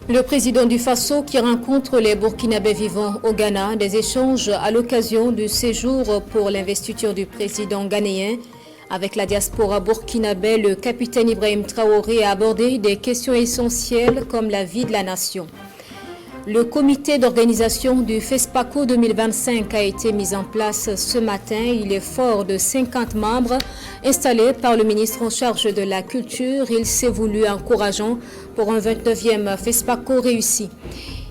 Le président du Faso qui rencontre les Burkinabés vivant au Ghana, des échanges à l'occasion du séjour pour l'investiture du président ghanéen. Avec la diaspora burkinabé, le capitaine Ibrahim Traoré a abordé des questions essentielles comme la vie de la nation. Le comité d'organisation du FESPACO 2025 a été mis en place ce matin. Il est fort de 50 membres installés par le ministre en charge de la culture. Il s'est voulu encourageant pour un 29e FESPACO réussi.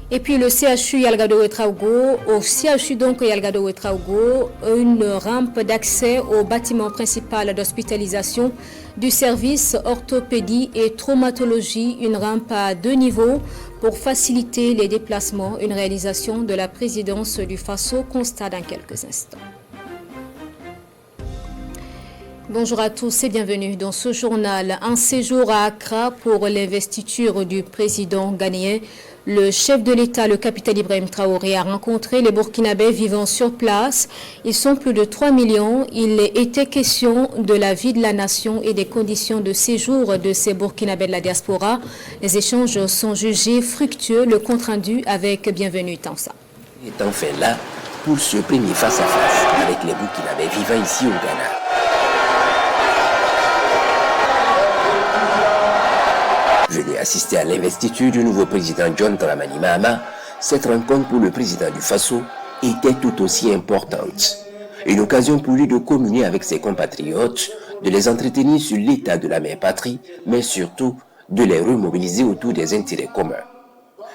Et puis le CHU Yalgado Ouetraogo, au CHU donc Yalgado Ouetraogo, une rampe d'accès au bâtiment principal d'hospitalisation du service orthopédie et traumatologie, une rampe à 2 niveaux pour faciliter les déplacements, une réalisation de la présidence du Faso, constat dans quelques instants. Bonjour à tous et bienvenue dans ce journal. Un séjour à Accra pour l'investiture du président ghanéen. Le chef de l'État, le capitaine Ibrahim Traoré, a rencontré les Burkinabés vivant sur place. Ils sont plus de 3 millions. Il était question de la vie de la nation et des conditions de séjour de ces Burkinabés de la diaspora. Les échanges sont jugés fructueux. Le compte-rendu avec Bienvenue Tansa. Il est enfin là pour ce premier face-à-face avec les Burkinabés vivant ici au Ghana. Venu assister à l'investiture du nouveau président John Dramani Mahama, cette rencontre pour le président du Faso était tout aussi importante. Une occasion pour lui de communier avec ses compatriotes, de les entretenir sur l'état de la mère patrie, mais surtout de les remobiliser autour des intérêts communs.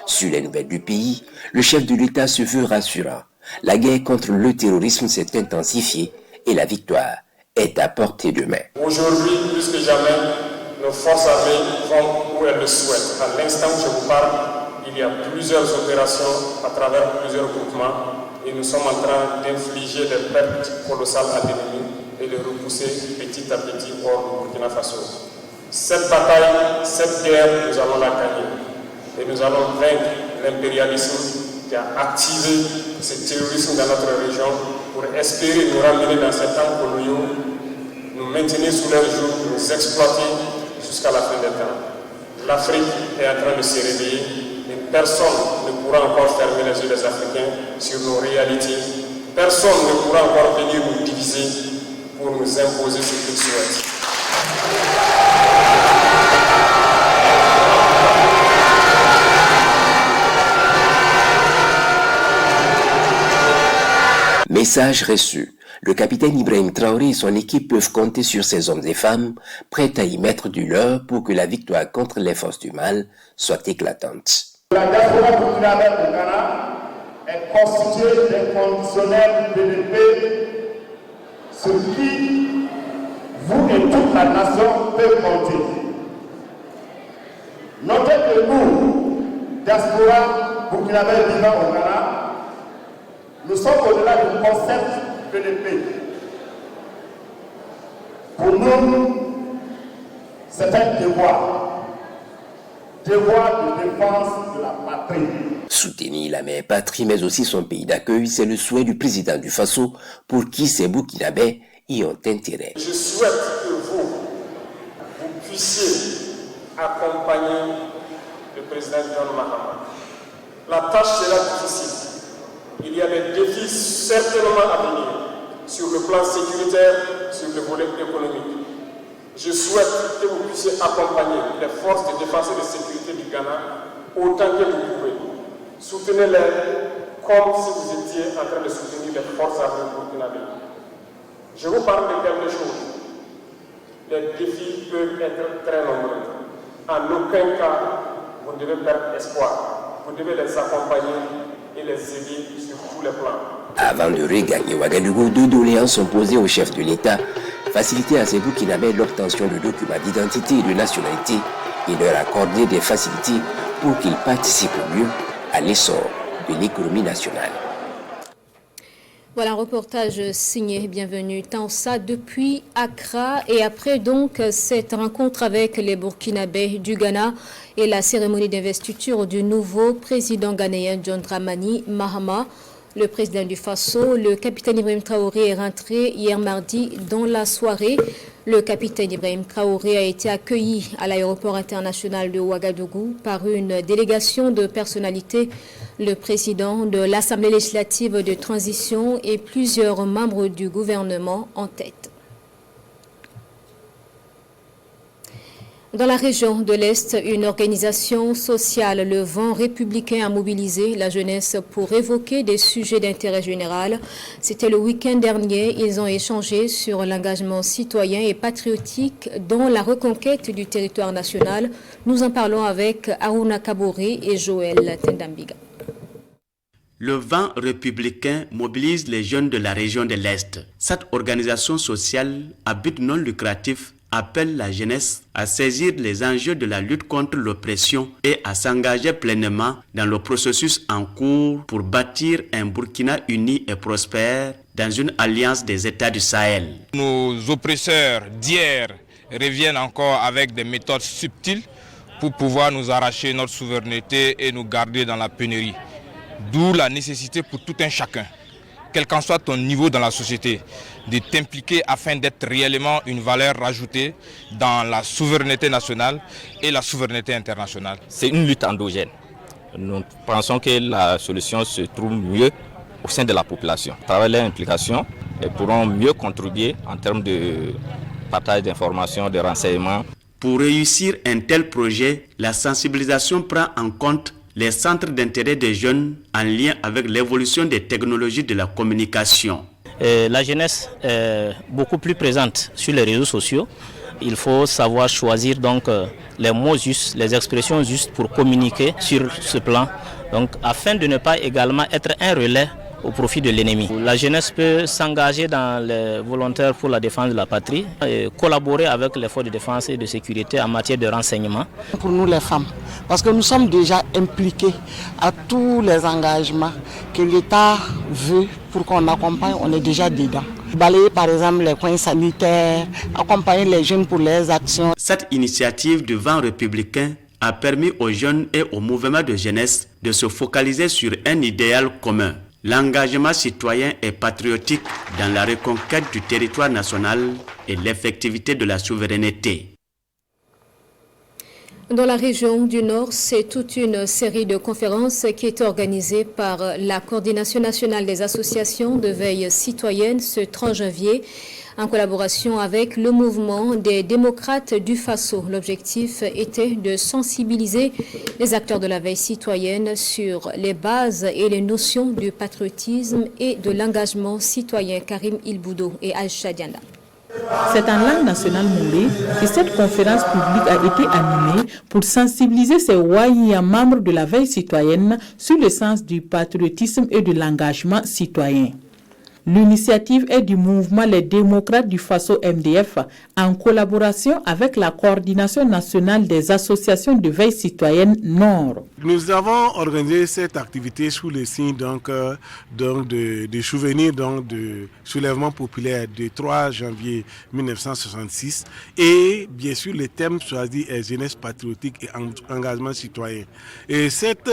Sur les nouvelles du pays, le chef de l'État se veut rassurant. La guerre contre le terrorisme s'est intensifiée et la victoire est à portée de main. Aujourd'hui, plus que jamais, nos forces armées vont où elles le souhaitent. À l'instant où je vous parle, il y a plusieurs opérations à travers plusieurs groupements et nous sommes en train d'infliger des pertes colossales à l'ennemi et de repousser petit à petit hors du Burkina Faso. Cette bataille, cette guerre, nous allons la gagner et nous allons vaincre l'impérialisme qui a activé ce terrorisme dans notre région pour espérer nous ramener dans ces temps coloniaux, nous maintenir sous leurs joues, nous exploiter jusqu'à la fin des temps. L'Afrique est en train de se réveiller et personne ne pourra encore fermer les yeux des Africains sur nos réalités. Personne ne pourra encore venir nous diviser pour nous imposer ce qu'ils souhaitent. Message reçu. Le capitaine Ibrahim Traoré et son équipe peuvent compter sur ces hommes et femmes prêts à y mettre du leur pour que la victoire contre les forces du mal soit éclatante. La diaspora burkinabé au Ghana est constituée d'inconditionnels PDP, sur qui vous et toute la nation peuvent compter. Notez que nous, diaspora burkinabé vivant au Ghana, nous sommes au-delà du concept PDP. Pour nous, c'est un devoir de défense de la patrie. Soutenir la mère patrie, mais aussi son pays d'accueil, c'est le souhait du président du Faso, pour qui ces Burkinabés y ont intérêt. Je souhaite que vous puissiez accompagner le président John Mahama. La tâche sera difficile. Il y a des défis certainement à venir sur le plan sécuritaire, sur le volet économique. Je souhaite que vous puissiez accompagner les forces de défense et de sécurité du Ghana autant que vous pouvez. Soutenez-les comme si vous étiez en train de soutenir les forces armées burkinabées. Je vous parle de quelque chose. Les défis peuvent être très nombreux. En aucun cas, vous ne devez perdre espoir. Vous devez les accompagner et les aider sur tous les plans. Avant de regagner Ouagadougou, 2 doléances sont posées au chef de l'État, faciliter à ces Burkinabés l'obtention de documents d'identité et de nationalité et leur accorder des facilités pour qu'ils participent mieux à l'essor de l'économie nationale. Voilà un reportage signé Bienvenue Tansa depuis Accra et après donc cette rencontre avec les Burkinabés du Ghana et la cérémonie d'investiture du nouveau président ghanéen John Dramani Mahama. Le président du Faso, le capitaine Ibrahim Traoré, est rentré hier mardi dans la soirée. Le capitaine Ibrahim Traoré a été accueilli à l'aéroport international de Ouagadougou par une délégation de personnalités, le président de l'Assemblée législative de transition et plusieurs membres du gouvernement en tête. Dans la région de l'Est, une organisation sociale, le Vent républicain, a mobilisé la jeunesse pour évoquer des sujets d'intérêt général. C'était le week-end dernier. Ils ont échangé sur l'engagement citoyen et patriotique dans la reconquête du territoire national. Nous en parlons avec Aruna Kabouri et Joël Tendambiga. Le Vent républicain mobilise les jeunes de la région de l'Est. Cette organisation sociale à but non lucratif appelle la jeunesse à saisir les enjeux de la lutte contre l'oppression et à s'engager pleinement dans le processus en cours pour bâtir un Burkina uni et prospère dans une alliance des États du Sahel. Nos oppresseurs d'hier reviennent encore avec des méthodes subtiles pour pouvoir nous arracher notre souveraineté et nous garder dans la pénurie. D'où la nécessité pour tout un chacun, quel qu'en soit ton niveau dans la société, de t'impliquer afin d'être réellement une valeur rajoutée dans la souveraineté nationale et la souveraineté internationale. C'est une lutte endogène. Nous pensons que la solution se trouve mieux au sein de la population. À travers leur implication, elles pourront mieux contribuer en termes de partage d'informations, de renseignements. Pour réussir un tel projet, la sensibilisation prend en compte les centres d'intérêt des jeunes en lien avec l'évolution des technologies de la communication. La jeunesse est beaucoup plus présente sur les réseaux sociaux. Il faut savoir choisir donc les mots justes, les expressions justes pour communiquer sur ce plan, donc, afin de ne pas également être un relais au profit de l'ennemi. La jeunesse peut s'engager dans les volontaires pour la défense de la patrie et collaborer avec les forces de défense et de sécurité en matière de renseignement. Pour nous les femmes, parce que nous sommes déjà impliqués à tous les engagements que l'État veut pour qu'on accompagne, on est déjà dedans. Balayer par exemple les coins sanitaires, accompagner les jeunes pour leurs actions. Cette initiative du Vent républicain a permis aux jeunes et aux mouvements de jeunesse de se focaliser sur un idéal commun. L'engagement citoyen et patriotique dans la reconquête du territoire national et l'effectivité de la souveraineté. Dans la région du Nord, c'est toute une série de conférences qui est organisée par la Coordination nationale des associations de veille citoyenne ce 30 janvier en collaboration avec le mouvement des démocrates du Faso. L'objectif était de sensibiliser les acteurs de la veille citoyenne sur les bases et les notions du patriotisme et de l'engagement citoyen. Karim Ilboudo et Aïcha Dianda. C'est en langue nationale moulée que cette conférence publique a été animée pour sensibiliser ces Wahia membres de la veille citoyenne sur le sens du patriotisme et de l'engagement citoyen. L'initiative est du mouvement Les démocrates du Faso MDF en collaboration avec la Coordination nationale des associations de veille citoyenne Nord. Nous avons organisé cette activité sous le signe de souvenir de soulèvement populaire du 3 janvier 1966 et bien sûr le thème choisi est jeunesse patriotique et engagement citoyen. Et cette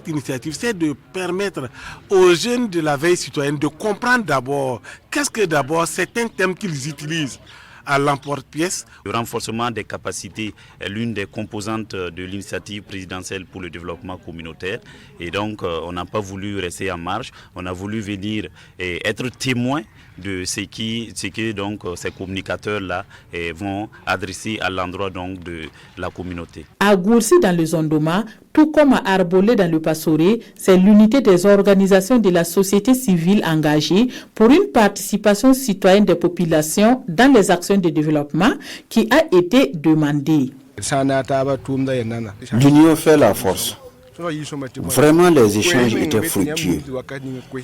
initiative c'est de permettre aux jeunes de la veille citoyenne de comprendre d'abord qu'est-ce que d'abord c'est un thème qu'ils utilisent à l'emporte-pièce. Le renforcement des capacités est l'une des composantes de l'initiative présidentielle pour le développement communautaire. Et donc, on n'a pas voulu rester en marge. On a voulu venir et être témoin de ce que donc, ces communicateurs-là vont adresser à l'endroit donc, de la communauté. À Goursi dans le Zondoma, tout comme à Arbolé dans le Passoré, c'est l'unité des organisations de la société civile engagée pour une participation citoyenne des populations dans les actions de développement qui a été demandée. L'union fait la force. Vraiment, les échanges étaient fructueux.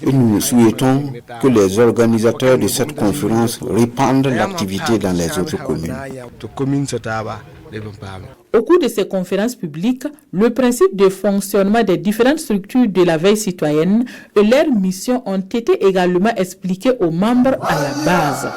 Et nous souhaitons que les organisateurs de cette conférence répandent l'activité dans les autres communes. Au cours de ces conférences publiques, le principe de fonctionnement des différentes structures de la veille citoyenne et leurs missions ont été également expliquées aux membres à la base.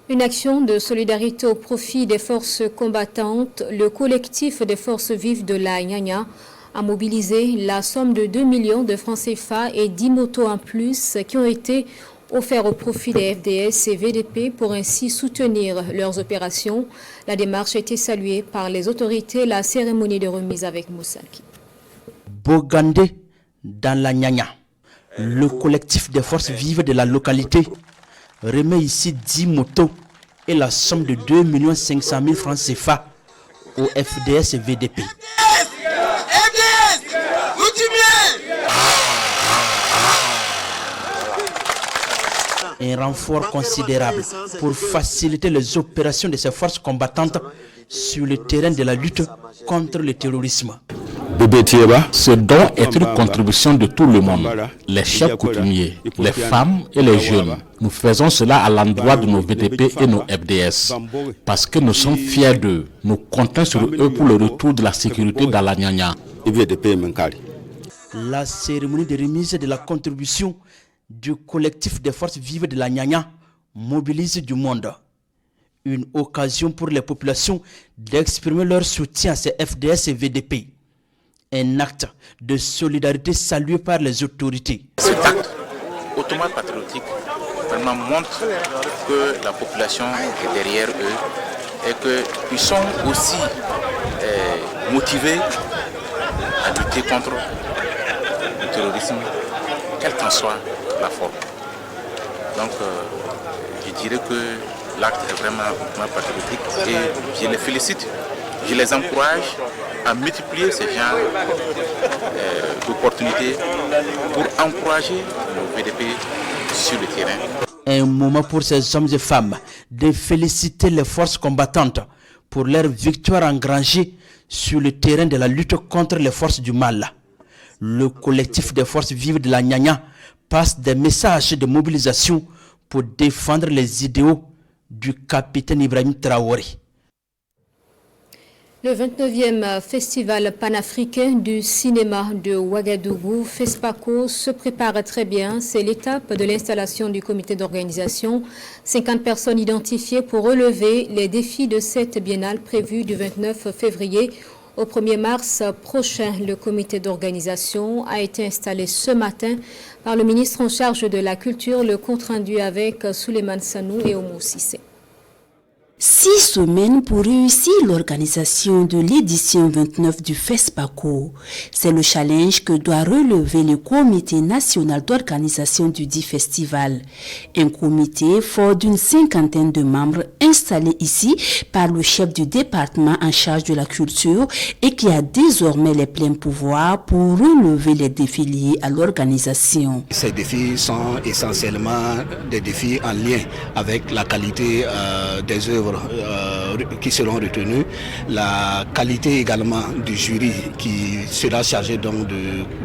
Une action de solidarité au profit des forces combattantes, le collectif des forces vives de la Nyanya a mobilisé la somme de 2 millions de francs CFA et 10 motos en plus qui ont été offert au profit des FDS et VDP pour ainsi soutenir leurs opérations. La démarche a été saluée par les autorités. La cérémonie de remise avec Moussaki. Bogandé dans la Nyanya. Le collectif des forces vives de la localité remet ici 10 motos et la somme de 2 500 000 francs CFA au FDS et VDP. Un renfort considérable pour faciliter les opérations de ces forces combattantes sur le terrain de la lutte contre le terrorisme. Ce don est une contribution de tout le monde, les chefs coutumiers, les femmes et les jeunes. Nous faisons cela à l'endroit de nos VDP et nos FDS, parce que nous sommes fiers d'eux. Nous comptons sur eux pour le retour de la sécurité dans la Nyanya. La cérémonie de remise de la contribution du collectif des forces vives de la Nyanya mobilise du monde. Une occasion pour les populations d'exprimer leur soutien à ces FDS et VDP. Un acte de solidarité salué par les autorités. Cet acte hautement patriotique vraiment montre que la population est derrière eux et qu'ils sont aussi motivés à lutter contre le terrorisme, quelle qu'en soit la forme. Donc je dirais que l'acte est vraiment hautement patriotique et je les félicite, je les encourage à multiplier ce genre d'opportunités pour encourager nos VDP sur le terrain. Un moment pour ces hommes et femmes de féliciter les forces combattantes pour leur victoire engrangée sur le terrain de la lutte contre les forces du mal. Le collectif des forces vives de la Nyanya passe des messages de mobilisation pour défendre les idéaux du capitaine Ibrahim Traoré. Le 29e festival panafricain du cinéma de Ouagadougou, FESPACO, se prépare très bien. C'est l'étape de l'installation du comité d'organisation. 50 personnes identifiées pour relever les défis de cette biennale prévue du 29 février au 1er mars prochain. Le comité d'organisation a été installé ce matin par le ministre en charge de la culture. Le compte rendu avec Souleymane Sanou et Oumou Sissé. 6 semaines pour réussir l'organisation de l'édition 29 du FESPACO. C'est le challenge que doit relever le comité national d'organisation du dit festival. Un comité fort d'une 50aine de membres installé ici par le chef du département en charge de la culture et qui a désormais les pleins pouvoirs pour relever les défis liés à l'organisation. Ces défis sont essentiellement des défis en lien avec la qualité des œuvres qui seront retenues, la qualité également du jury qui sera chargé donc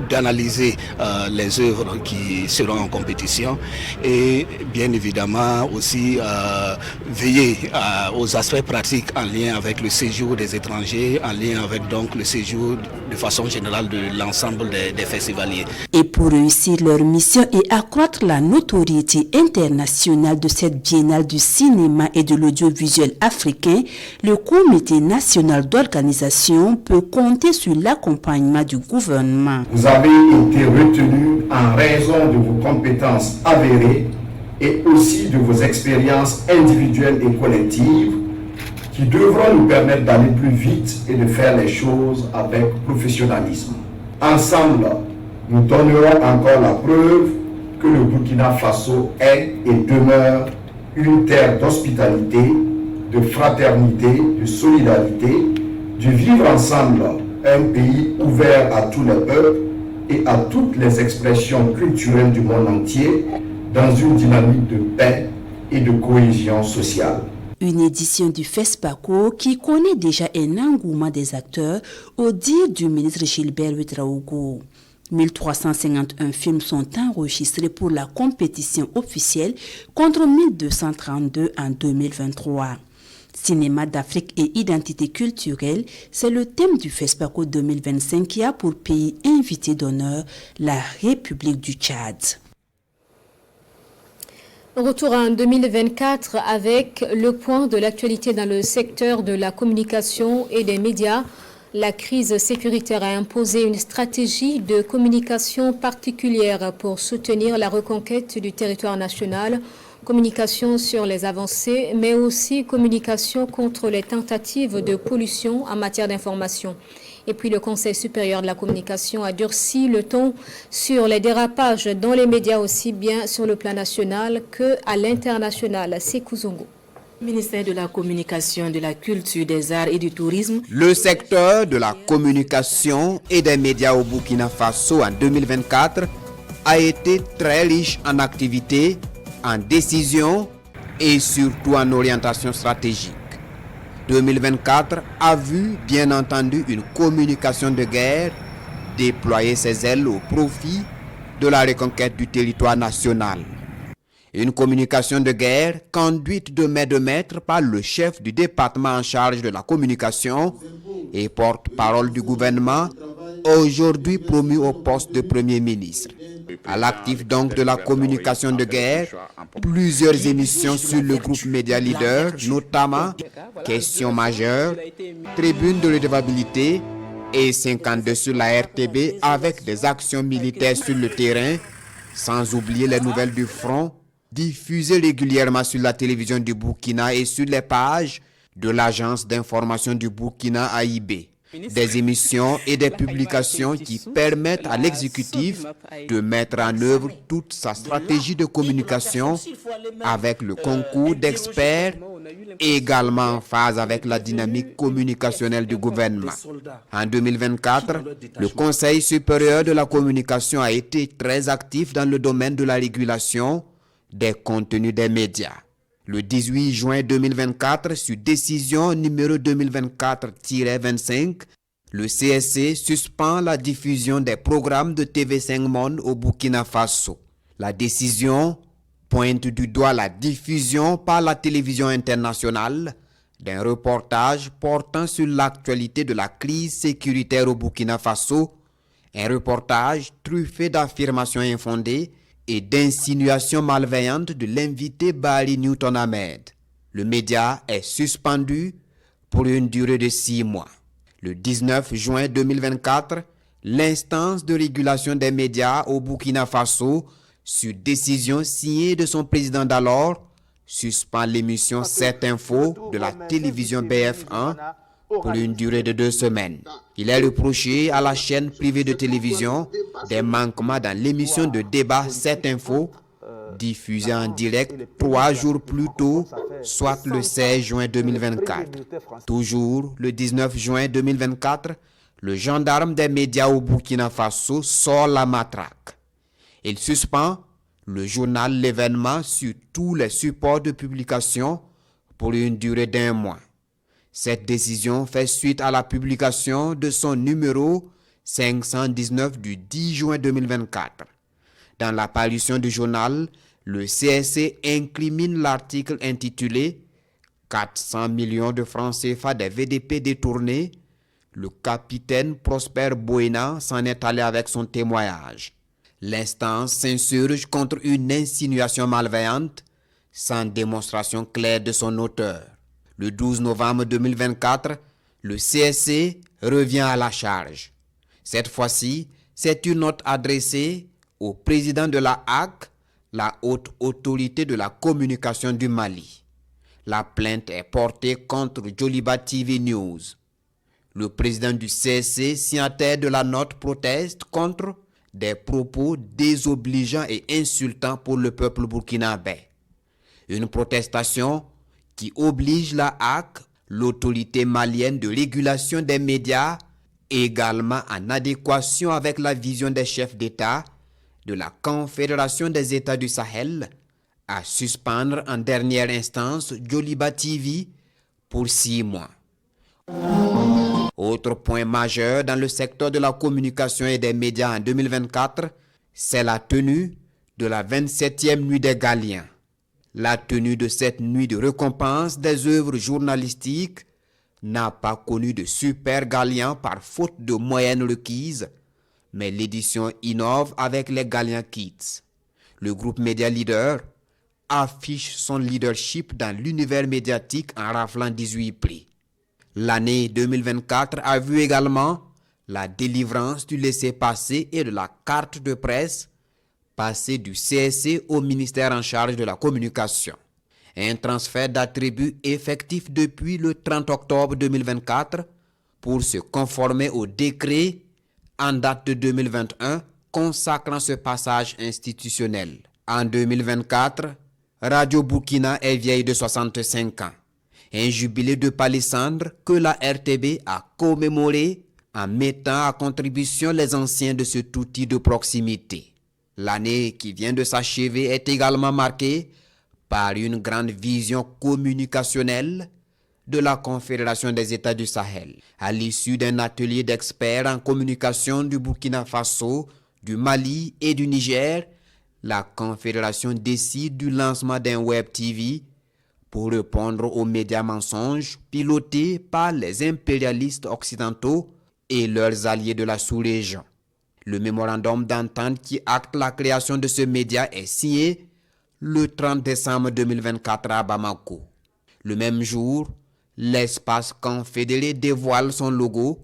d'analyser les œuvres qui seront en compétition et bien évidemment aussi veiller aux aspects pratiques en lien avec le séjour des étrangers, en lien avec donc le séjour de façon générale de l'ensemble des festivaliers. Et pour réussir leur mission et accroître la notoriété internationale de cette biennale du cinéma et de l'audiovisuel africain, le comité national d'organisation peut compter sur l'accompagnement du gouvernement. Vous avez été retenu en raison de vos compétences avérées et aussi de vos expériences individuelles et collectives qui devront nous permettre d'aller plus vite et de faire les choses avec professionnalisme. Ensemble, nous donnerons encore la preuve que le Burkina Faso est et demeure une terre d'hospitalité, de fraternité, de solidarité, de vivre ensemble, un pays ouvert à tous les peuples et à toutes les expressions culturelles du monde entier dans une dynamique de paix et de cohésion sociale. Une édition du FESPACO qui connaît déjà un engouement des acteurs au dire du ministre Gilbert Ouedraogo. 1351 films sont enregistrés pour la compétition officielle contre 1232 en 2023. Cinéma d'Afrique et identité culturelle, c'est le thème du FESPACO 2025 qui a pour pays invité d'honneur la République du Tchad. Retour en 2024 avec le point de l'actualité dans le secteur de la communication et des médias. La crise sécuritaire a imposé une stratégie de communication particulière pour soutenir la reconquête du territoire national, communication sur les avancées, mais aussi communication contre les tentatives de pollution en matière d'information. Et puis le Conseil supérieur de la communication a durci le ton sur les dérapages dans les médias, aussi bien sur le plan national qu'à l'international. Sékou Zongo. Ministère de la Communication, de la Culture, des Arts et du Tourisme. Le secteur de la communication et des médias au Burkina Faso en 2024 a été très riche en activités, en décisions et surtout en orientation stratégique. 2024 a vu bien entendu une communication de guerre déployer ses ailes au profit de la reconquête du territoire national. Une communication de guerre conduite de main de maître par le chef du département en charge de la communication et porte-parole du gouvernement, aujourd'hui promu au poste de Premier ministre. À l'actif donc de la communication de guerre, plusieurs émissions sur le groupe Média Leader, notamment Questions majeures, Tribune de redevabilité et 52 sur la RTB avec des actions militaires sur le terrain, sans oublier les nouvelles du front, diffusées régulièrement sur la télévision du Burkina et sur les pages de l'agence d'information du Burkina AIB. Des émissions et des publications qui permettent à l'exécutif de mettre en œuvre toute sa stratégie de communication avec le concours d'experts, également en phase avec la dynamique communicationnelle du gouvernement. En 2024, le Conseil supérieur de la communication a été très actif dans le domaine de la régulation des contenus des médias. Le 18 juin 2024, sur décision numéro 2024-25, le CSC suspend la diffusion des programmes de TV5 Monde au Burkina Faso. La décision pointe du doigt la diffusion par la télévision internationale d'un reportage portant sur l'actualité de la crise sécuritaire au Burkina Faso, un reportage truffé d'affirmations infondées et d'insinuations malveillantes de l'invité Barry Newton Ahmed. Le média est suspendu pour une durée de 6 mois. Le 19 juin 2024, l'instance de régulation des médias au Burkina Faso, sur décision signée de son président d'alors, suspend l'émission 7 Info de la télévision BF1 pour une durée de 2 semaines. Il est reproché à la chaîne privée de télévision des manquements dans l'émission de débat 7 Info, diffusée en direct 3 jours plus tôt, soit le 16 juin 2024. Toujours le 19 juin 2024, le gendarme des médias au Burkina Faso sort la matraque. Il suspend le journal L'événement sur tous les supports de publication pour une durée d'1 mois. Cette décision fait suite à la publication de son numéro 519 du 10 juin 2024. Dans la parution du journal, le CSC incrimine l'article intitulé « 400 millions de francs CFA des VDP détournés ». Le capitaine Prosper Boena s'en est allé avec son témoignage. L'instance s'insurge contre une insinuation malveillante sans démonstration claire de son auteur. Le 12 novembre 2024, le CSC revient à la charge. Cette fois-ci, c'est une note adressée au président de la HAC, la haute autorité de la communication du Mali. La plainte est portée contre Joliba TV News. Le président du CSC, signataire de la note, proteste contre des propos désobligeants et insultants pour le peuple burkinabé. Une protestation qui oblige la HAC, l'autorité malienne de régulation des médias, également en adéquation avec la vision des chefs d'État de la Confédération des États du Sahel, à suspendre en dernière instance Joliba TV pour 6 mois. Autre point majeur dans le secteur de la communication et des médias en 2024, c'est la tenue de la 27e nuit des Galiens. La tenue de cette nuit de récompense des œuvres journalistiques n'a pas connu de super Galiens par faute de moyens requises, mais l'édition innove avec les Galiens Kids. Le groupe Média Leader affiche son leadership dans l'univers médiatique en raflant 18 prix. L'année 2024 a vu également la délivrance du laissez-passer et de la carte de presse passer du CSC au ministère en charge de la communication. Un transfert d'attributs effectif depuis le 30 octobre 2024 pour se conformer au décret en date de 2021 consacrant ce passage institutionnel. En 2024, Radio Burkina est vieille de 65 ans. Un jubilé de palissandre que la RTB a commémoré en mettant à contribution les anciens de cet outil de proximité. L'année qui vient de s'achever est également marquée par une grande vision communicationnelle de la Confédération des États du Sahel. À l'issue d'un atelier d'experts en communication du Burkina Faso, du Mali et du Niger, la Confédération décide du lancement d'un Web TV pour répondre aux médias mensonges pilotés par les impérialistes occidentaux et leurs alliés de la sous-région. Le mémorandum d'entente qui acte la création de ce média est signé le 30 décembre 2024 à Bamako. Le même jour, l'espace confédéré dévoile son logo,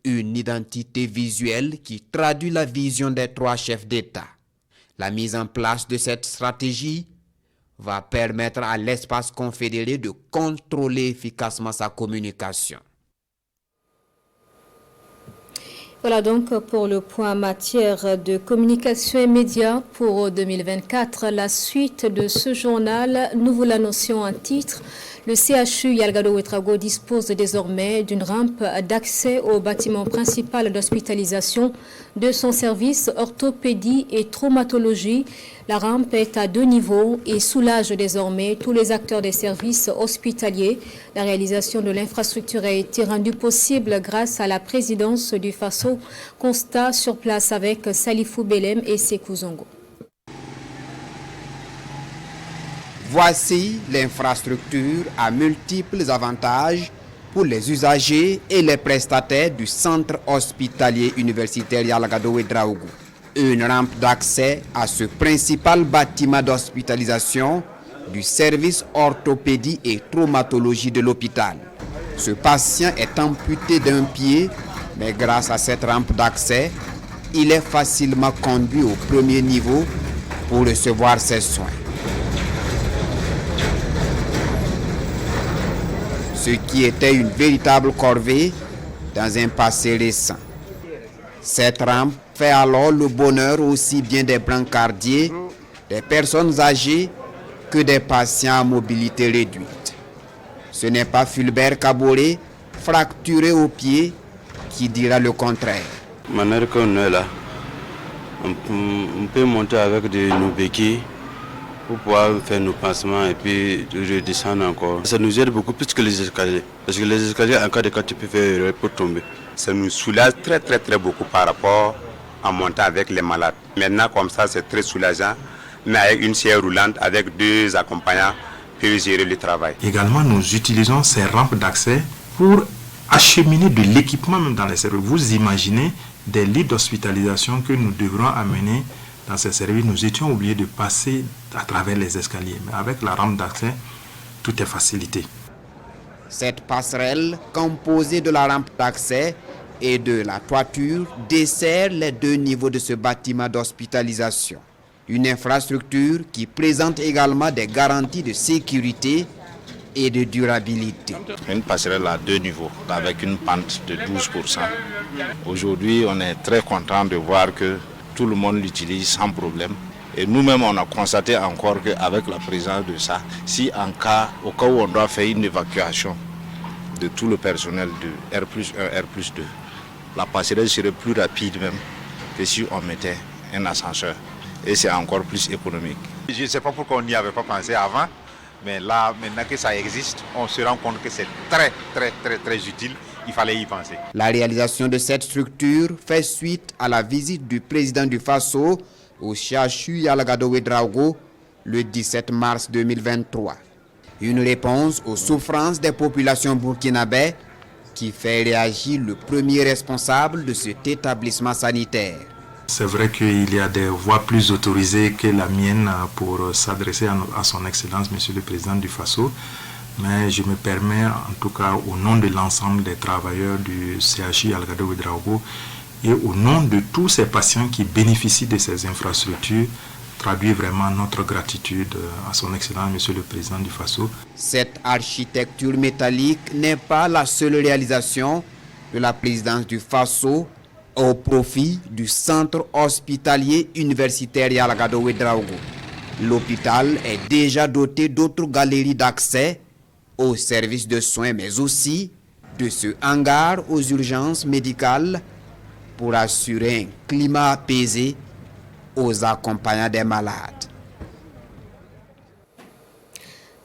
une identité visuelle qui traduit la vision des 3 chefs d'État. La mise en place de cette stratégie va permettre à l'espace confédéré de contrôler efficacement sa communication. Voilà donc pour le point en matière de communication et médias pour 2024. La suite de ce journal, nous vous l'annoncions en titre. Le CHU Yalgado-Ouedraogo dispose désormais d'une rampe d'accès au bâtiment principal d'hospitalisation de son service orthopédie et traumatologie. La rampe est à 2 niveaux et soulage désormais tous les acteurs des services hospitaliers. La réalisation de l'infrastructure a été rendue possible grâce à la présidence du Faso. Constat sur place avec Salifou Belem et Sekou Zongo. Voici l'infrastructure à multiples avantages pour les usagers et les prestataires du centre hospitalier universitaire Yalgado-Ouedraogo. Une rampe d'accès à ce principal bâtiment d'hospitalisation du service orthopédie et traumatologie de l'hôpital. Ce patient est amputé d'un pied, mais grâce à cette rampe d'accès, il est facilement conduit au premier niveau pour recevoir ses soins. Ce qui était une véritable corvée dans un passé récent. Cette rampe fait alors le bonheur aussi bien des brancardiers, des personnes âgées que des patients à mobilité réduite. Ce n'est pas Fulbert Kaboré, fracturé au pied, qui dira le contraire. Manière qu'on est là, on peut monter avec nos béquilles pour pouvoir faire nos pansements et puis redescendre encore. Ça nous aide beaucoup plus que les escaliers. Parce que les escaliers, en cas de cas, tu peux faire erreur pour tomber. Ça nous soulage très beaucoup par rapport à monter avec les malades. Maintenant, comme ça, c'est très soulageant. Mais avec une chaise roulante, avec 2 accompagnants, peut gérer le travail. Également, nous utilisons ces rampes d'accès pour acheminer de l'équipement même dans les services. Vous imaginez des lits d'hospitalisation que nous devrons amener dans ces services. Nous étions obligés de passer à travers les escaliers. Mais avec la rampe d'accès, tout est facilité. Cette passerelle, composée de la rampe d'accès et de la toiture, dessert les 2 niveaux de ce bâtiment d'hospitalisation. Une infrastructure qui présente également des garanties de sécurité et de durabilité. Une passerelle à 2 niveaux, avec une pente de 12%. Aujourd'hui, on est très content de voir que tout le monde l'utilise sans problème. Et nous-mêmes, on a constaté encore qu'avec la présence de ça, si au cas où on doit faire une évacuation de tout le personnel de R+1, R+2, la passerelle serait plus rapide même que si on mettait un ascenseur. Et c'est encore plus économique. Je ne sais pas pourquoi on n'y avait pas pensé avant, mais là, maintenant que ça existe, on se rend compte que c'est très utile. Il fallait y penser. La réalisation de cette structure fait suite à la visite du président du Faso au CHU Yalgado-Ouedraogo le 17 mars 2023. Une réponse aux souffrances des populations burkinabè qui fait réagir le premier responsable de cet établissement sanitaire. C'est vrai qu'il y a des voix plus autorisées que la mienne pour s'adresser à son Excellence, Monsieur le Président du Faso. mais je me permets, en tout cas au nom de l'ensemble des travailleurs du CHI Algado Ouedraogo et au nom de tous ces patients qui bénéficient de ces infrastructures, traduire vraiment notre gratitude à son Excellence, Monsieur le Président du Faso. Cette architecture métallique n'est pas la seule réalisation de la présidence du Faso au profit du centre hospitalier universitaire Yalagado Ouedraogo. L'hôpital est déjà doté d'autres galeries d'accès aux services de soins, mais aussi de ce hangar aux urgences médicales pour assurer un climat apaisé aux accompagnants des malades.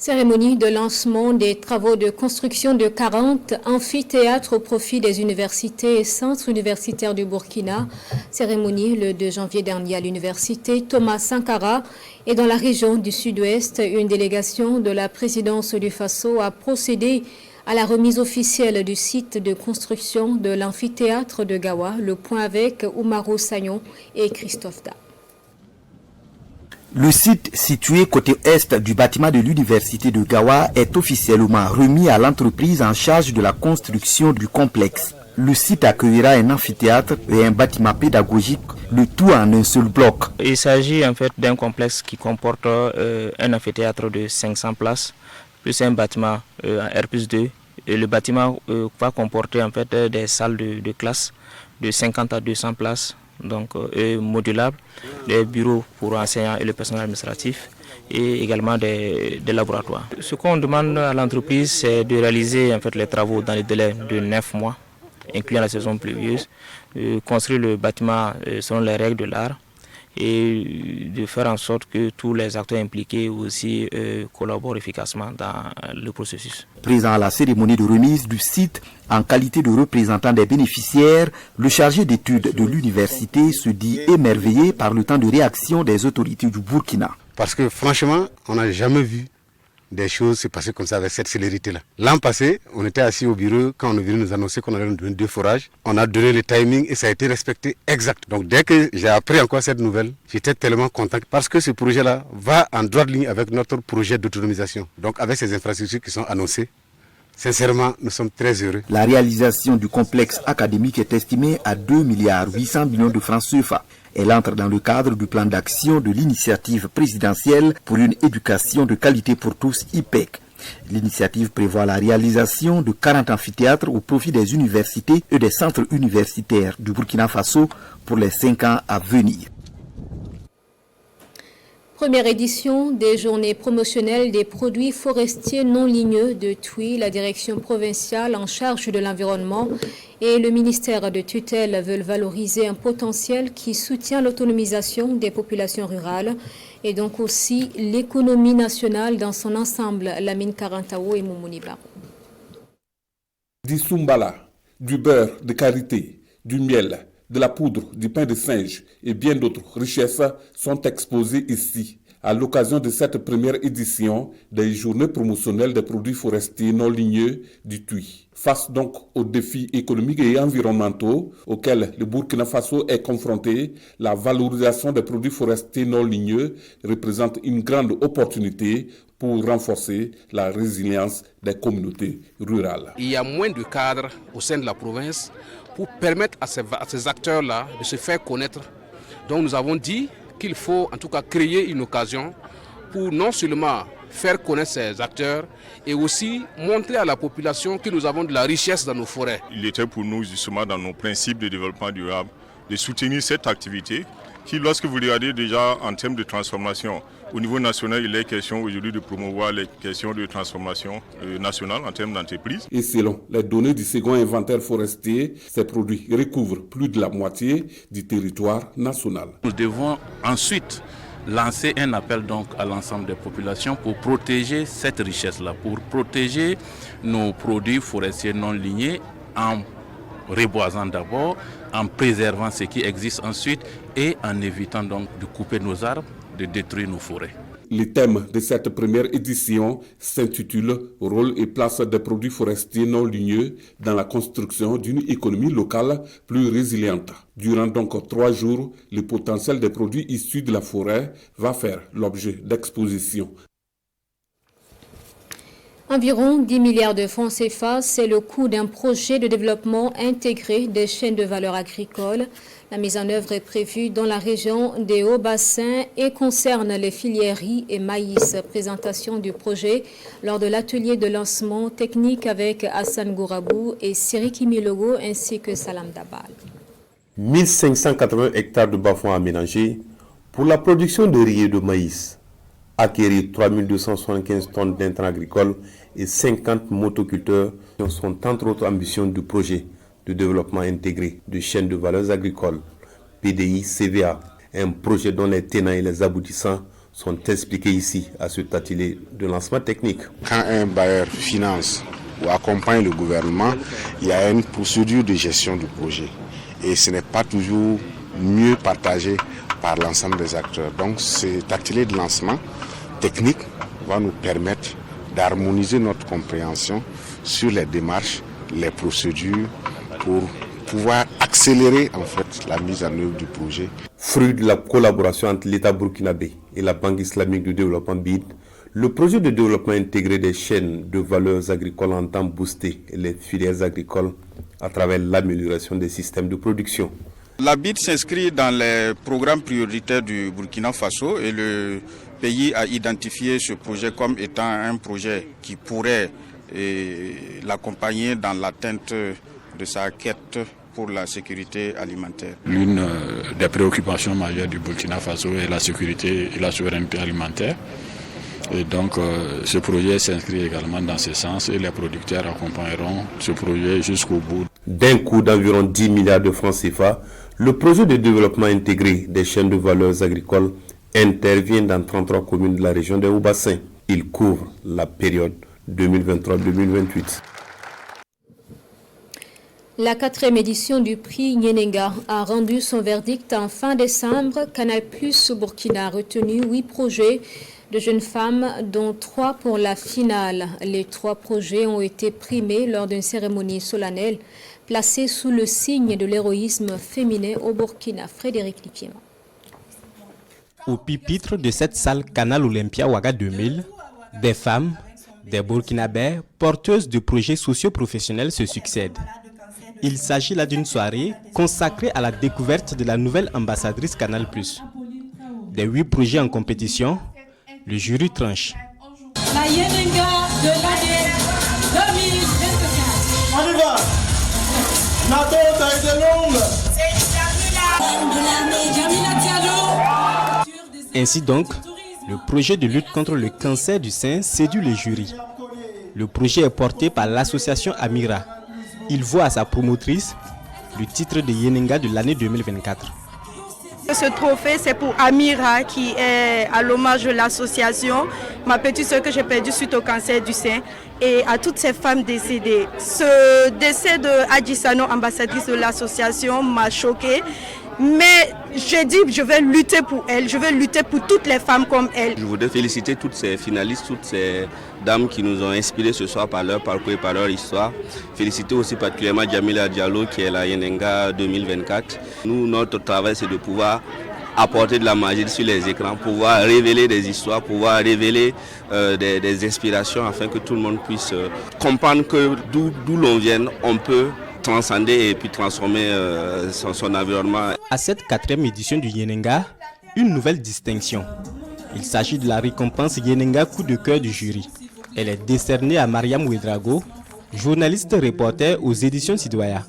Cérémonie de lancement des travaux de construction de 40 amphithéâtres au profit des universités et centres universitaires du Burkina. Cérémonie le 2 janvier dernier à l'université Thomas Sankara et dans la région du Sud-Ouest. Une délégation de la présidence du Faso a procédé à la remise officielle du site de construction de l'amphithéâtre de Gawa. Le point avec Oumarou Sagnon et Christophe Da. Le site situé côté est du bâtiment de l'université de Gawa est officiellement remis à l'entreprise en charge de la construction du complexe. Le site accueillera un amphithéâtre et un bâtiment pédagogique, le tout en un seul bloc. Il s'agit en fait d'un complexe qui comporte un amphithéâtre de 500 places, plus un bâtiment en R+2. Et le bâtiment va comporter en fait des salles de classe de 50 à 200 places. Donc modulables, des bureaux pour enseignants et le personnel administratif et également des laboratoires. Ce qu'on demande à l'entreprise, c'est de réaliser en fait les travaux dans les délais de 9 mois, incluant la saison pluvieuse, construire le bâtiment selon les règles de l'art et de faire en sorte que tous les acteurs impliqués aussi collaborent efficacement dans le processus. Présent à la cérémonie de remise du site, en qualité de représentant des bénéficiaires, le chargé d'études de l'université se dit émerveillé par le temps de réaction des autorités du Burkina. Parce que franchement, on n'a jamais vu des choses se passer comme ça avec cette célérité-là. L'an passé, on était assis au bureau quand on est venu nous annoncer qu'on allait nous donner 2 forages. On a donné le timing et ça a été respecté exact. Donc dès que j'ai appris encore cette nouvelle, j'étais tellement content parce que ce projet-là va en droite ligne avec notre projet d'autonomisation. Donc avec ces infrastructures qui sont annoncées, sincèrement, nous sommes très heureux. La réalisation du complexe académique est estimée à 2,8 milliards de francs CFA. Elle entre dans le cadre du plan d'action de l'initiative présidentielle pour une éducation de qualité pour tous, IPEC. L'initiative prévoit la réalisation de 40 amphithéâtres au profit des universités et des centres universitaires du Burkina Faso pour les 5 ans à venir. Première édition des journées promotionnelles des produits forestiers non ligneux de TUI. La direction provinciale en charge de l'environnement et le ministère de tutelle veulent valoriser un potentiel qui soutient l'autonomisation des populations rurales et donc aussi l'économie nationale dans son ensemble. Lamine Karantao et Moumouni Barou. Du sumbala, du beurre de karité, du miel, de la poudre, du pain de singe et bien d'autres richesses sont exposées ici à l'occasion de cette première édition des journées promotionnelles des produits forestiers non ligneux du TUI. Face donc aux défis économiques et environnementaux auxquels le Burkina Faso est confronté, la valorisation des produits forestiers non ligneux représente une grande opportunité pour renforcer la résilience des communautés rurales. Il y a moins de cadres au sein de la province pour permettre à ces acteurs-là de se faire connaître. Donc nous avons dit qu'il faut en tout cas créer une occasion pour non seulement faire connaître ces acteurs et aussi montrer à la population que nous avons de la richesse dans nos forêts. Il était pour nous justement dans nos principes de développement durable de soutenir cette activité qui, lorsque vous regardez déjà en termes de transformation, au niveau national, il est question aujourd'hui de promouvoir les questions de transformation nationale en termes d'entreprise. Et selon les données du second inventaire forestier, ces produits recouvrent plus de la moitié du territoire national. Nous devons ensuite lancer un appel donc à l'ensemble des populations pour protéger cette richesse-là, pour protéger nos produits forestiers non lignés en reboisant d'abord, en préservant ce qui existe ensuite et en évitant donc de couper nos arbres, de détruire nos forêts. Le thème de cette première édition s'intitule « Rôle et place des produits forestiers non ligneux dans la construction d'une économie locale plus résiliente ». Durant donc 3 jours, le potentiel des produits issus de la forêt va faire l'objet d'expositions. Environ 10 milliards de francs CFA, c'est le coût d'un projet de développement intégré des chaînes de valeur agricole. La mise en œuvre est prévue dans la région des Hauts-Bassins et concerne les filières riz et maïs. Présentation du projet lors de l'atelier de lancement technique avec Hassan Gourabou et Siriki Milogo ainsi que Salam Dabal. 1580 hectares de bas-fonds aménagés pour la production de riz et de maïs. Acquérir 3275 tonnes d'intrants agricoles et 50 motoculteurs sont entre autres ambitions du projet de développement intégré de chaînes de valeurs agricoles, PDI-CVA, un projet dont les tenants et les aboutissants sont expliqués ici à cet atelier de lancement technique. Quand un bailleur finance ou accompagne le gouvernement, il y a une procédure de gestion du projet et ce n'est pas toujours mieux partagé par l'ensemble des acteurs. Donc cet atelier de lancement technique va nous permettre d'harmoniser notre compréhension sur les démarches, les procédures pour pouvoir accélérer en fait la mise en œuvre du projet. Fruit de la collaboration entre l'État burkinabé et la Banque islamique de développement BID, le projet de développement intégré des chaînes de valeurs agricoles entend booster les filières agricoles à travers l'amélioration des systèmes de production. La BID s'inscrit dans les programmes prioritaires du Burkina Faso et le pays a identifié ce projet comme étant un projet qui pourrait l'accompagner dans l'atteinte de sa quête pour la sécurité alimentaire. L'une des préoccupations majeures du Burkina Faso est la sécurité et la souveraineté alimentaire. Et donc ce projet s'inscrit également dans ce sens et les producteurs accompagneront ce projet jusqu'au bout. D'un coût d'environ 10 milliards de francs CFA, le projet de développement intégré des chaînes de valeurs agricoles intervient dans 33 communes de la région des Hauts-Bassins. Il couvre la période 2023-2028. La 4e édition du prix Nyenenga a rendu son verdict en fin décembre. Canal+ Burkina a retenu 8 projets de jeunes femmes, dont 3 pour la finale. Les 3 projets ont été primés lors d'une cérémonie solennelle placée sous le signe de l'héroïsme féminin au Burkina. Frédéric Lipiema. Au pupitre de cette salle Canal Olympia Ouaga 2000, des femmes, des Burkinabés porteuses de projets socio-professionnels se succèdent. Il s'agit là d'une soirée consacrée à la découverte de la nouvelle ambassadrice Canal+. Des 8 projets en compétition, le jury tranche. La Yenenga de l'année 2024. On y va. La dose a été longue. Ainsi donc, le projet de lutte contre le cancer du sein séduit le jury. Le projet est porté par l'association Amira. Il voit à sa promotrice le titre de Yenenga de l'année 2024. Ce trophée, c'est pour Amira qui est à l'hommage de l'association, ma petite soeur que j'ai perdue suite au cancer du sein, et à toutes ces femmes décédées. Ce décès de Adjisano, ambassadrice de l'association, m'a choquée. Mais j'ai dit je vais lutter pour elle, je vais lutter pour toutes les femmes comme elle. Je voudrais féliciter toutes ces finalistes, toutes ces dames qui nous ont inspirés ce soir par leur parcours et par leur histoire. Féliciter aussi particulièrement Djamila Diallo qui est la Yenenga 2024. Nous, notre travail c'est de pouvoir apporter de la magie sur les écrans, pouvoir révéler des histoires, pouvoir révéler des inspirations afin que tout le monde puisse comprendre que d'où l'on vient, on peut transcender et puis transformer son environnement. À cette 4e édition du Yenenga, une nouvelle distinction. Il s'agit de la récompense Yenenga coup de cœur du jury. Elle est décernée à Mariam Ouedraogo, journaliste reporter aux éditions Sidoya.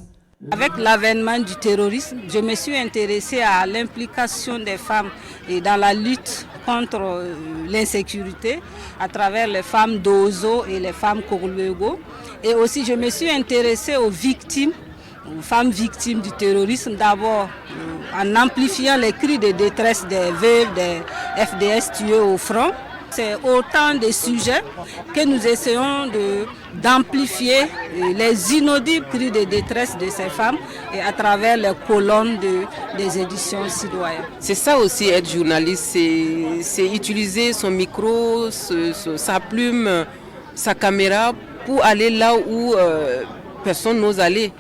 Avec l'avènement du terrorisme, je me suis intéressée à l'implication des femmes dans la lutte contre l'insécurité à travers les femmes d'Ozo et les femmes Korluego. Et aussi, je me suis intéressée aux victimes, aux femmes victimes du terrorisme, d'abord en amplifiant les cris de détresse des veuves, des FDS tués au front. C'est autant de sujets que nous essayons d'amplifier les inaudibles cris de détresse de ces femmes et à travers les colonnes des éditions Sidoya. C'est ça aussi être journaliste, c'est utiliser son micro, sa plume, sa caméra pour aller là où personne n'ose aller.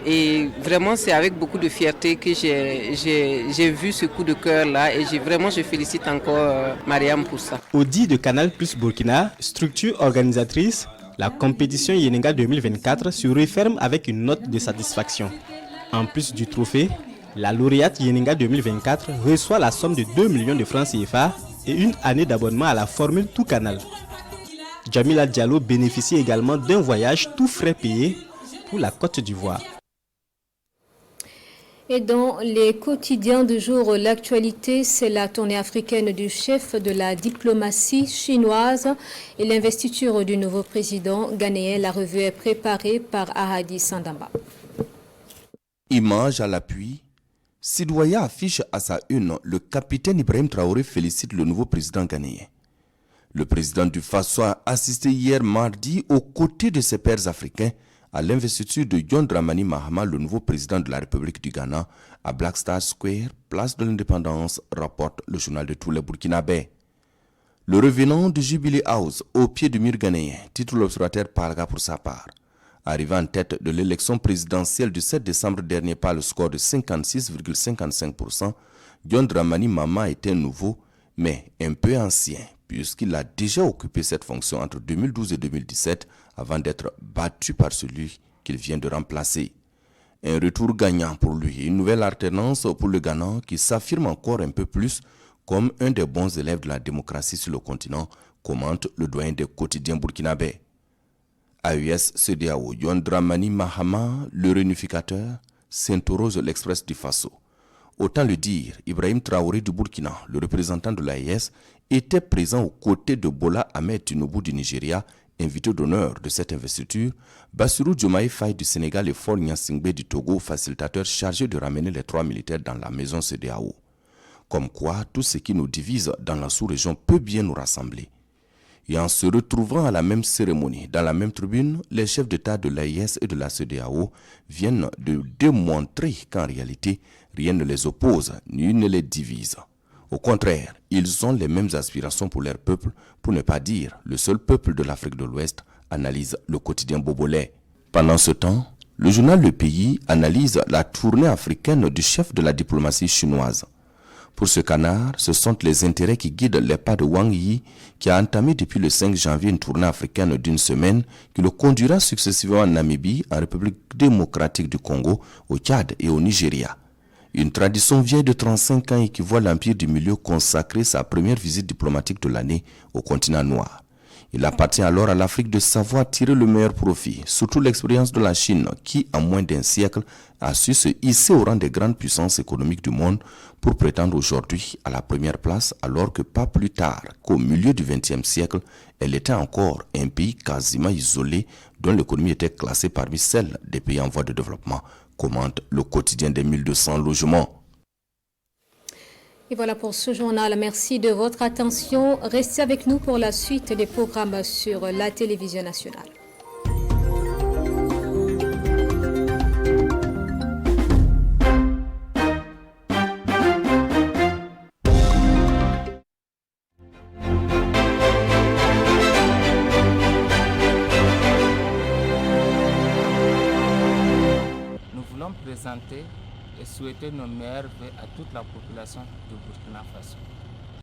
Et vraiment, c'est avec beaucoup de fierté que j'ai vu ce coup de cœur-là. Et je félicite encore Mariam pour ça. Audi de Canal+ Burkina, structure organisatrice, La compétition Yenenga 2024 se referme avec une note de satisfaction. En plus du trophée, la lauréate Yenenga 2024 reçoit la somme de 2 millions de francs CFA et une année d'abonnement à la formule Tout Canal. Jamila Diallo bénéficie également d'un voyage tout frais payé pour la Côte d'Ivoire. Et dans les quotidiens du jour, l'actualité, c'est la tournée africaine du chef de la diplomatie chinoise et l'investiture du nouveau président ghanéen. La revue est préparée par Ahadi Sandamba. Image à l'appui, Sidouaya affiche à sa une, le capitaine Ibrahim Traoré félicite le nouveau président ghanéen. Le président du Faso a assisté hier mardi aux côtés de ses pairs africains à l'investiture de John Dramani Mahama, le nouveau président de la République du Ghana, à Black Star Square, place de l'Indépendance, rapporte le journal de tous les Burkinabés. Le revenant de Jubilee House, au pied du mur ghanéen, titre l'observateur Parga pour sa part. Arrivé en tête de l'élection présidentielle du 7 décembre dernier par le score de 56,55%, John Dramani Mahama était nouveau, mais un peu ancien, puisqu'il a déjà occupé cette fonction entre 2012 et 2017 avant d'être battu par celui qu'il vient de remplacer. Un retour gagnant pour lui, une nouvelle alternance pour le Ghana qui s'affirme encore un peu plus comme un des bons élèves de la démocratie sur le continent, commente le doyen des quotidiens burkinabés. AES CEDEAO, John Dramani Mahama, le réunificateur, s'interroge l'Express du Faso. Autant le dire, Ibrahim Traoré du Burkina, le représentant de l'AES, était présent aux côtés de Bola Ahmed Tinubu du Nigeria, invité d'honneur de cette investiture, Bassirou Diomaye Faye du Sénégal et Faure Gnassingbé du Togo, facilitateur chargé de ramener les 3 militaires dans la maison CEDEAO. Comme quoi, tout ce qui nous divise dans la sous-région peut bien nous rassembler. Et en se retrouvant à la même cérémonie, dans la même tribune, les chefs d'État de l'AES et de la CEDEAO viennent de démontrer qu'en réalité, rien ne les oppose ni ne les divise. Au contraire, ils ont les mêmes aspirations pour leur peuple, pour ne pas dire le seul peuple de l'Afrique de l'Ouest, analyse le quotidien Bobolais. Pendant ce temps, le journal Le Pays analyse la tournée africaine du chef de la diplomatie chinoise. Pour ce canard, ce sont les intérêts qui guident les pas de Wang Yi, qui a entamé depuis le 5 janvier une tournée africaine d'une semaine qui le conduira successivement en Namibie, en République démocratique du Congo, au Tchad et au Nigeria. Une tradition vieille de 35 ans et qui voit l'Empire du Milieu consacrer sa première visite diplomatique de l'année au continent noir. Il appartient alors à l'Afrique de savoir tirer le meilleur profit, surtout l'expérience de la Chine qui, en moins d'un siècle, a su se hisser au rang des grandes puissances économiques du monde pour prétendre aujourd'hui à la première place, alors que pas plus tard qu'au milieu du XXe siècle, elle était encore un pays quasiment isolé dont l'économie était classée parmi celles des pays en voie de développement, commente le quotidien des 1200 logements. Et voilà pour ce journal. Merci de votre attention. Restez avec nous pour la suite des programmes sur la télévision nationale. Nous voulons présenter et souhaiter nos meilleurs vœux à toute la population du Burkina Faso.